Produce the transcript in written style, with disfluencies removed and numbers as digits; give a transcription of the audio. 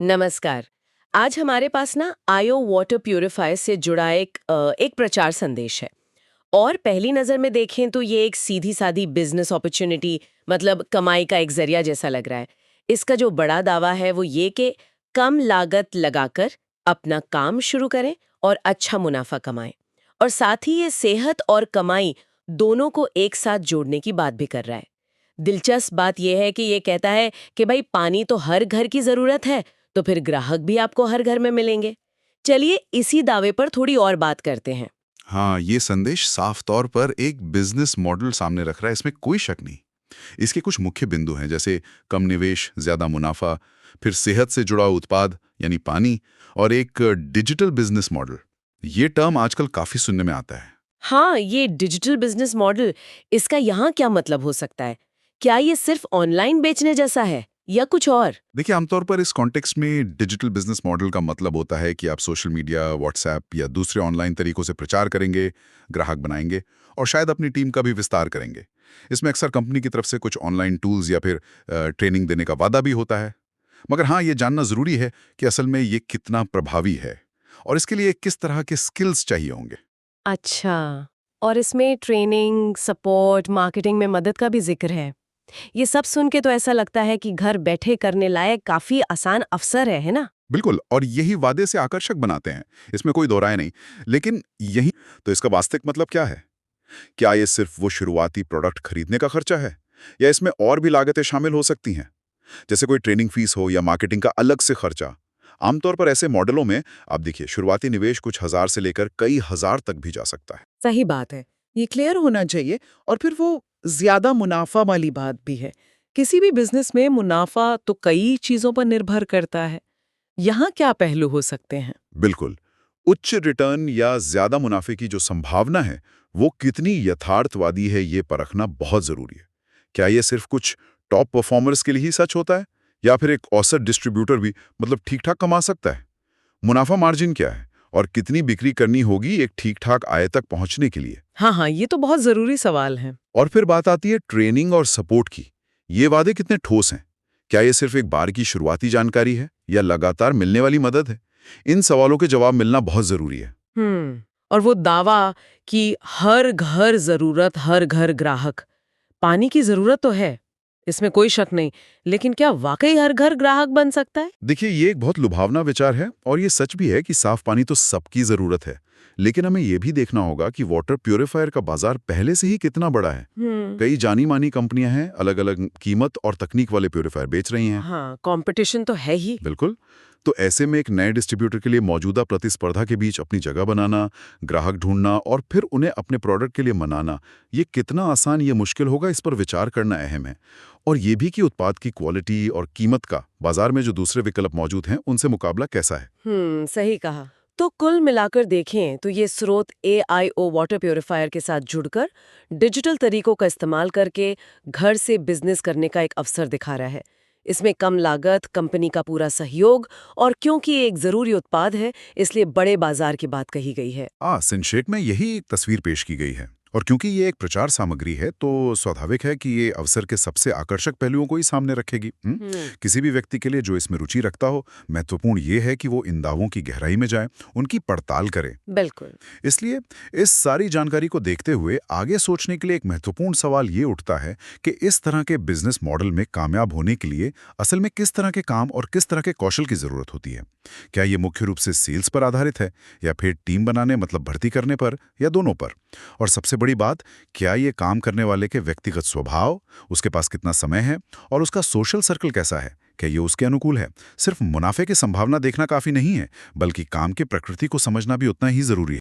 नमस्कार। आज हमारे पास ना आयो वाटर प्यूरिफायर से जुड़ा एक प्रचार संदेश है। और पहली नज़र में देखें तो ये एक सीधी सादी बिजनेस अपॉर्चुनिटी, मतलब कमाई का एक जरिया जैसा लग रहा है। इसका जो बड़ा दावा है वो ये कि कम लागत लगाकर अपना काम शुरू करें और अच्छा मुनाफा कमाएं। और साथ ही ये सेहत और कमाई दोनों को एक साथ जोड़ने की बात भी कर रहा है। दिलचस्प बात यह है कि ये कहता है कि भाई पानी तो हर घर की जरूरत है, तो फिर ग्राहक भी आपको हर घर में मिलेंगे। चलिए इसी दावे पर थोड़ी और बात करते हैं। हाँ, ये संदेश साफ तौर पर एक बिजनेस मॉडल सामने रख रहा है, इसमें कोई शक नहीं। इसके कुछ मुख्य बिंदु हैं, जैसे कम निवेश, ज्यादा मुनाफा, फिर सेहत से जुड़ा उत्पाद यानी पानी, और एक डिजिटल बिजनेस मॉडल। ये टर्म आजकल काफी सुनने में आता है। हाँ, ये डिजिटल बिजनेस मॉडल, इसका यहाँ क्या मतलब हो सकता है? क्या ये सिर्फ ऑनलाइन बेचने जैसा है या कुछ और? देखिए, आमतौर पर इस कॉन्टेक्स्ट में डिजिटल बिजनेस मॉडल का मतलब होता है कि आप सोशल मीडिया, व्हाट्सएप या दूसरे ऑनलाइन तरीकों से प्रचार करेंगे, ग्राहक बनाएंगे और शायद अपनी टीम का भी विस्तार करेंगे। इसमें अक्सर कंपनी की तरफ से कुछ ऑनलाइन टूल्स या फिर ट्रेनिंग देने का वादा भी होता है। मगर हाँ, ये जानना जरूरी है कि असल में ये कितना प्रभावी है और इसके लिए किस तरह के स्किल्स चाहिए होंगे। अच्छा, और इसमें ट्रेनिंग, सपोर्ट, मार्केटिंग में मदद का भी जिक्र है। ये सब सुन के तो ऐसा लगता है कि घर बैठे करने लायक काफी आसान अवसर है ना? बिल्कुल, और यही वादे से आकर्षक बनाते हैं, इसमें कोई दो राय नहीं। लेकिन यही तो इसका वास्तविक मतलब क्या है? क्या ये सिर्फ वो शुरुआती प्रोडक्ट खरीदने का खर्चा है, या इसमें और भी लागतें शामिल हो सकती हैं, जैसे कोई ट्रेनिंग फीस हो या मार्केटिंग का अलग से खर्चा? आमतौर पर ऐसे मॉडलों में आप देखिए, शुरुआती निवेश कुछ हजार से लेकर कई हजार तक भी जा सकता है। सही बात है। ये क्लियर होना चाहिए। और फिर वो ज्यादा मुनाफा वाली बात भी है। किसी भी बिजनेस में मुनाफा तो कई चीजों पर निर्भर करता है। यहाँ क्या पहलू हो सकते हैं? बिल्कुल, उच्च रिटर्न या ज्यादा मुनाफे की जो संभावना है, वो कितनी यथार्थवादी है, ये परखना बहुत जरूरी है। क्या ये सिर्फ कुछ टॉप परफॉर्मर्स के लिए ही सच होता है, या फिर एक औसत डिस्ट्रीब्यूटर भी मतलब ठीक ठाक कमा सकता है? मुनाफा मार्जिन क्या है और कितनी बिक्री करनी होगी एक ठीक ठाक आय तक पहुंचने के लिए? हाँ हाँ, ये तो बहुत जरूरी सवाल है। और फिर बात आती है ट्रेनिंग और सपोर्ट की। ये वादे कितने ठोस हैं? क्या ये सिर्फ एक बार की शुरुआती जानकारी है या लगातार मिलने वाली मदद है? इन सवालों के जवाब मिलना बहुत जरूरी है। और वो दावा कि हर घर जरूरत, हर घर ग्राहक। पानी की जरूरत तो है, इसमें कोई शक नहीं। लेकिन क्या वाकई हर घर ग्राहक बन सकता है? देखिए, ये एक बहुत लुभावना विचार है और ये सच भी है कि साफ पानी तो सबकी जरूरत है। लेकिन हमें यह भी देखना होगा कि वाटर प्यूरिफायर का बाजार पहले से ही कितना बड़ा है। कई जानी मानी कंपनियां हैं, अलग अलग कीमत और तकनीक वाले प्यूरिफायर बेच रही हैं। हाँ, कंपटीशन तो है ही। बिल्कुल। तो ऐसे में एक नए डिस्ट्रीब्यूटर के लिए मौजूदा प्रतिस्पर्धा के बीच अपनी जगह बनाना, ग्राहक ढूंढना और फिर उन्हें अपने प्रोडक्ट के लिए मनाना, ये कितना आसान, ये मुश्किल होगा, इस पर विचार करना अहम है। और ये भी कि उत्पाद की क्वालिटी और कीमत का बाजार में जो दूसरे विकल्प मौजूद हैं, उनसे मुकाबला कैसा है। सही कहा। तो कुल मिलाकर देखें तो ये स्रोत AIO वाटर प्यूरिफायर के साथ जुड़कर डिजिटल तरीकों का इस्तेमाल करके घर से बिजनेस करने का एक अवसर दिखा रहा है। इसमें कम लागत, कंपनी का पूरा सहयोग, और क्योंकि ये एक जरूरी उत्पाद है, इसलिए बड़े बाजार की बात कही गई है। संक्षेप में यही एक तस्वीर पेश की गई है। और क्योंकि ये एक प्रचार सामग्री है, तो स्वाभाविक है कि ये अवसर के सबसे आकर्षक पहलुओं को ही सामने रखेगी। किसी भी व्यक्ति के लिए जो इसमें रुचि रखता हो, महत्वपूर्ण ये है कि वो इन दावों की गहराई में जाए, उनकी पड़ताल करे। बिल्कुल। इसलिए इस सारी जानकारी को देखते हुए आगे सोचने के लिए एक महत्वपूर्ण सवाल ये उठता है कि इस तरह के बिजनेस मॉडल में कामयाब होने के लिए असल में किस तरह के काम और किस तरह के कौशल की जरूरत होती है। क्या ये मुख्य रूप से सेल्स पर आधारित है, या फिर टीम बनाने मतलब भर्ती करने पर, या दोनों पर? और सबसे बड़ी बात, क्या ये काम करने वाले के व्यक्तिगत स्वभाव, उसके पास कितना समय है और उसका सोशल सर्कल कैसा है, क्या ये उसके अनुकूल है? सिर्फ मुनाफे की संभावना देखना काफी नहीं है, बल्कि काम की प्रकृति को समझना भी उतना ही जरूरी है।